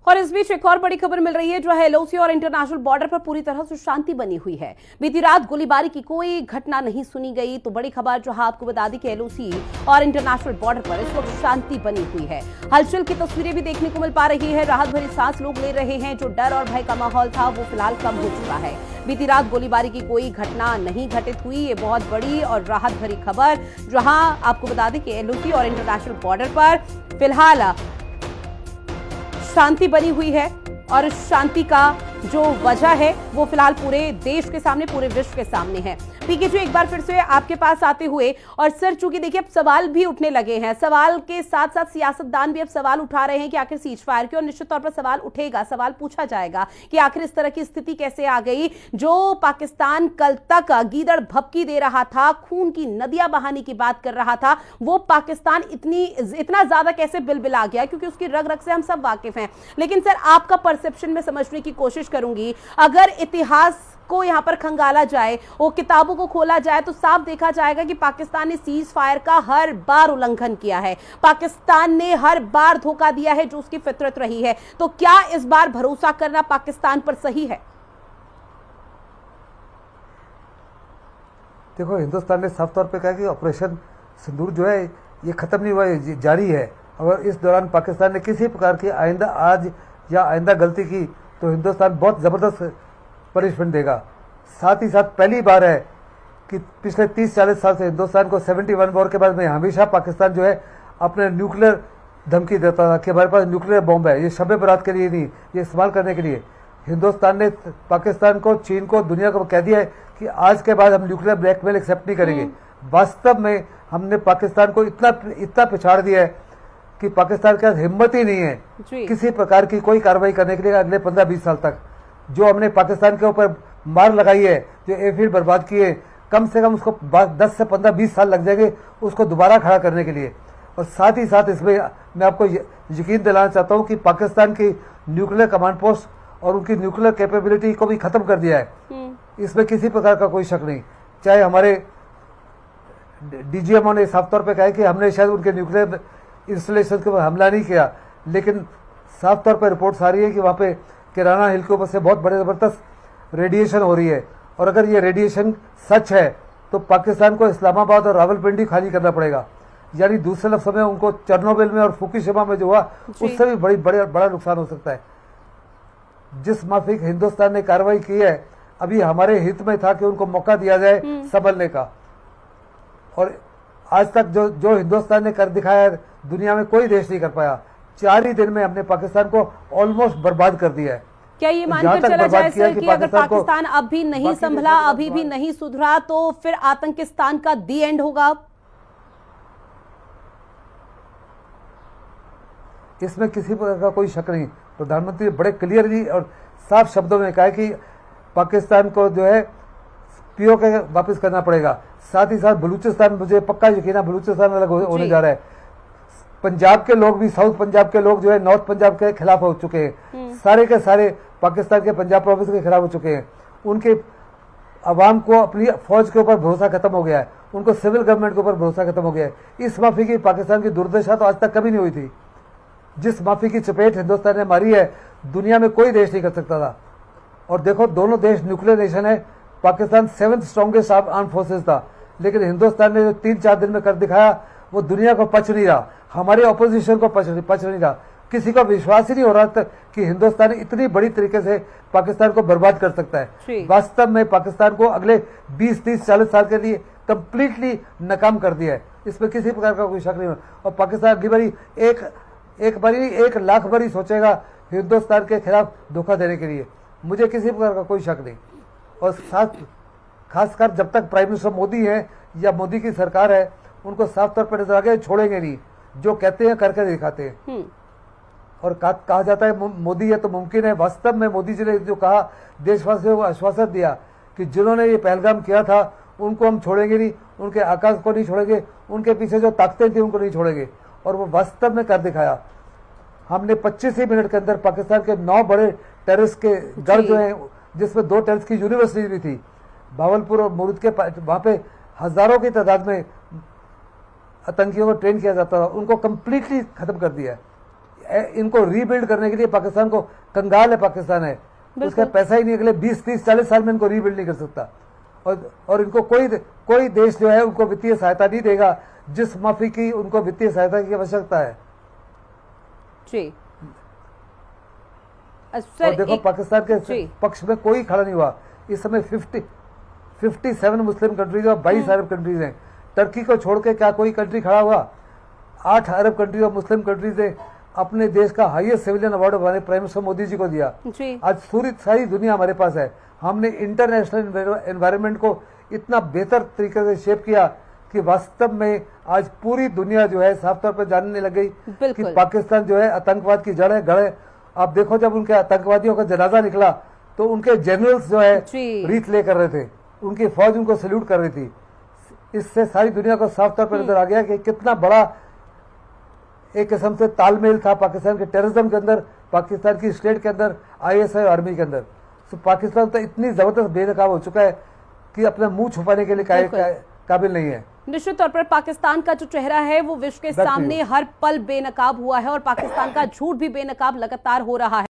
और इस बीच एक और बड़ी खबर मिल रही है जो है एलओसी और इंटरनेशनल बॉर्डर पर पूरी तरह से शांति बनी हुई है। बीती रात गोलीबारी की कोई घटना नहीं सुनी गई। तो बड़ी खबर जो है आपको बता दी कि एलओसी और इंटरनेशनल बॉर्डर पर इस वक्त शांति बनी हुई है। हलचल की तस्वीरें भी देखने को मिल पा रही है। राहत भरी सांस लोग ले रहे हैं। जो डर और भय का माहौल था वो फिलहाल कम हो चुका है। बीती रात गोलीबारी की कोई घटना नहीं घटित हुई। ये बहुत बड़ी और राहत भरी खबर जहां आपको बता दें कि एलओसी और इंटरनेशनल बॉर्डर पर फिलहाल शांति बनी हुई है और शांति का जो वजह है वो फिलहाल पूरे देश के सामने, पूरे विश्व के सामने है। पीके जी, एक बार फिर से आपके पास आते हुए, और सर चूंकि देखिए अब सवाल भी उठने लगे हैं, सवाल के साथ साथ सियासतदान भी अब सवाल उठा रहे हैं कि आखिर सीज फायर की, और निश्चित तौर पर सवाल उठेगा, सवाल पूछा जाएगा कि आखिर इस तरह की स्थिति कैसे आ गई। जो पाकिस्तान कल तक गीदड़ भपकी दे रहा था, खून की नदियां बहाने की बात कर रहा था, वो पाकिस्तान इतना ज्यादा कैसे बिलबिला गया, क्योंकि उसकी रग रग से हम सब वाकिफ हैं। लेकिन सर आपका परसेप्शन में समझने की कोशिश करूंगी, अगर इतिहास को यहां पर खंगाला जाए, वो किताबों को खोला जाए, तो साफ देखा जाएगा कि पाकिस्तान ने सीज फायर का हर बार उल्लंघन किया है। पाकिस्तान ने हर बार धोखा दिया है जो उसकी फितरत रही है। तो क्या इस बार भरोसा करना पाकिस्तान पर सही है? देखो, हिंदुस्तान ने साफ तौर पे कहा कि ऑपरेशन सिंदूर जो है ये खत्म नहीं हुआ, ये जारी है। अगर इस दौरान पाकिस्तान ने किसी प्रकार की आइंदा आज या आइंदा गलती की तो हिंदुस्तान बहुत ज़बरदस्त पनिशमेंट देगा। साथ ही साथ पहली बार है कि पिछले 30-40 साल से हिंदुस्तान को 71 वॉर के बाद में हमेशा पाकिस्तान जो है अपने न्यूक्लियर धमकी देता था कि हमारे पास न्यूक्लियर बॉम्ब है। ये शब बरात के लिए नहीं, ये इस्तेमाल करने के लिए। हिंदुस्तान ने पाकिस्तान को, चीन को, दुनिया को कह दिया है कि आज के बाद हम न्यूक्लियर ब्लैकमेल एक्सेप्ट नहीं करेंगे। वास्तव में हमने पाकिस्तान को इतना पिछाड़ दिया है कि पाकिस्तान के पास हिम्मत ही नहीं है किसी प्रकार की कोई कार्रवाई करने के लिए अगले 15-20 साल तक। जो हमने पाकिस्तान के ऊपर मार लगाई है, जो एयरफील्ड बर्बाद किए, कम से कम उसको 10 से 15-20 साल लग जाएंगे उसको दोबारा खड़ा करने के लिए। और साथ ही साथ इसमें मैं आपको यकीन दिलाना चाहता हूं कि पाकिस्तान की न्यूक्लियर कमांड पोस्ट और उनकी न्यूक्लियर कैपेबिलिटी को भी खत्म कर दिया है। इसमें किसी प्रकार का कोई शक नहीं। चाहे हमारे डीजीएमओ ने साफ तौर पर कहा कि हमने शायद उनके न्यूक्लियर इंस्टॉलेशन के ऊपर हमला नहीं किया, लेकिन साफ तौर पर रिपोर्ट्स आ रही है कि वहाँ पे किराना हिल के ऊपर से बहुत बड़े ज़बरदस्त रेडिएशन हो रही है। और अगर ये रेडिएशन सच है तो पाकिस्तान को इस्लामाबाद और रावलपिंडी खाली करना पड़ेगा। यानी दूसरे लफ्ज़ों में उनको चेरनोबिल में और फुकुशिमा में जो हुआ उससे भी बड़ा नुकसान हो सकता है। जिस माफिक हिंदुस्तान ने कार्रवाई की है, अभी हमारे हित में था कि उनको मौका दिया जाए संभलने का। और आज तक जो हिंदुस्तान ने कर दिखाया है, दुनिया में कोई देश नहीं कर पाया। 4 ही दिन में हमने पाकिस्तान को ऑलमोस्ट बर्बाद कर दिया है। क्या ये मानकर चला जाए सर कि अगर पाकिस्तान अब भी नहीं संभला, अभी भी नहीं सुधरा, तो फिर आतंकिस्तान का दी एंड होगा? इसमें किसी प्रकार का कोई शक नहीं। प्रधानमंत्री बड़े क्लियरली और साफ शब्दों में कहा कि पाकिस्तान को जो है पीओ के वापस करना पड़ेगा। साथ ही साथ बलूचिस्तान, मुझे पक्का यकीन है बलूचिस्तान अलग होने जा रहा है। पंजाब के लोग भी, साउथ पंजाब के लोग जो है नॉर्थ पंजाब के खिलाफ हो चुके हैं। सारे के सारे पाकिस्तान के पंजाब प्रोविंस के खिलाफ हो चुके हैं। उनके अवाम को अपनी फौज के ऊपर भरोसा खत्म हो गया है, उनको सिविल गवर्नमेंट के ऊपर भरोसा खत्म हो गया है। इस माफी की पाकिस्तान की दुर्दशा तो आज तक कभी नहीं हुई थी। जिस माफी की चपेट हिंदुस्तान ने मारी है, दुनिया में कोई देश नहीं कर सकता था। और देखो, दोनों देश न्यूक्लियर नेशन है। Pakistan 7th strongest arm forces था, लेकिन हिंदुस्तान ने जो 3-4 दिन में कर दिखाया वो दुनिया को पच नहीं रहा, हमारे ऑपोजिशन को पच नहीं रहा। किसी को विश्वास ही नहीं हो रहा था कि हिंदुस्तान इतनी बड़ी तरीके से पाकिस्तान को बर्बाद कर सकता है। वास्तव में पाकिस्तान को अगले 20-30-40 साल के लिए कंप्लीटली नाकाम कर दिया है। इसमें किसी प्रकार का कोई शक नहीं। और पाकिस्तान अगली बारी एक लाख बारी सोचेगा हिंदुस्तान के खिलाफ धोखा देने के लिए। मुझे किसी प्रकार का कोई शक नहीं। और साथ खासकर जब तक प्राइम मिनिस्टर मोदी है या मोदी की सरकार है, उनको साफ तौर पर नजर आ गया, छोड़ेंगे नहीं। जो कहते हैं करके दिखाते हैं। और कहा जाता है मोदी है तो मुमकिन है। वास्तव में मोदी जी ने जो कहा, देशवासियों को आश्वासन दिया कि जिन्होंने ये पहलगाम किया था उनको हम छोड़ेंगे नहीं, उनके आकाश को नहीं छोड़ेंगे, उनके पीछे जो ताकतें थी उनको नहीं छोड़ेंगे। और वो वास्तव में कर दिखाया। हमने 25 ही मिनट के अंदर पाकिस्तान के 9 बड़े टेररिस्ट के गढ़ जो है, जिसमें 2 टेररिस्ट की यूनिवर्सिटी भी थी, भावलपुर और मुरुद के, वहां पे हजारों की तादाद में आतंकियों को ट्रेन किया जाता था, उनको कंप्लीटली खत्म कर दिया है। इनको रीबिल्ड करने के लिए पाकिस्तान को कंगाल है, पाकिस्तान है, उसका पैसा ही नहीं, अगले 20, 30, 40 साल में इनको रीबिल्ड नहीं कर सकता। और इनको कोई देश जो है उनको वित्तीय सहायता नहीं देगा जिस माफी की उनको वित्तीय सहायता की आवश्यकता है। जी और देखो पाकिस्तान के पक्ष में कोई खड़ा नहीं हुआ। इस समय 57 मुस्लिम कंट्रीज और 22 अरब कंट्रीज हैं। टर्की को छोड़ के क्या कोई कंट्री खड़ा हुआ? 8 अरब कंट्री और मुस्लिम कंट्रीज ने अपने देश का हाईएस्ट सिविलियन अवार्ड हमारे प्राइम मिनिस्टर मोदी जी को दिया। आज सारी दुनिया हमारे पास है। हमने इंटरनेशनल एनवायरनमेंट को इतना बेहतर तरीके से शेप किया कि वास्तव में आज पूरी दुनिया जो है साफ तौर पर जानने लग गई कि पाकिस्तान जो है आतंकवाद की जड़ है, गढ़ है। आप देखो जब उनके आतंकवादियों का जनाजा निकला तो उनके जनरल्स जो है रीत ले कर रहे थे, उनकी फौज उनको सैल्यूट कर रही थी। इससे सारी दुनिया को साफ तौर पर नजर आ गया कि कितना बड़ा एक किस्म से तालमेल था पाकिस्तान के टेररिज्म के अंदर, पाकिस्तान की स्टेट के अंदर, ISI आर्मी के अंदर। तो पाकिस्तान तो इतनी जबरदस्त बेनकाब हो चुका है कि अपना मुंह छुपाने के लिए काबिल नहीं है। निश्चित तौर पर पाकिस्तान का जो चेहरा है वो विश्व के सामने हर पल बेनकाब हुआ है और पाकिस्तान का झूठ भी बेनकाब लगातार हो रहा है।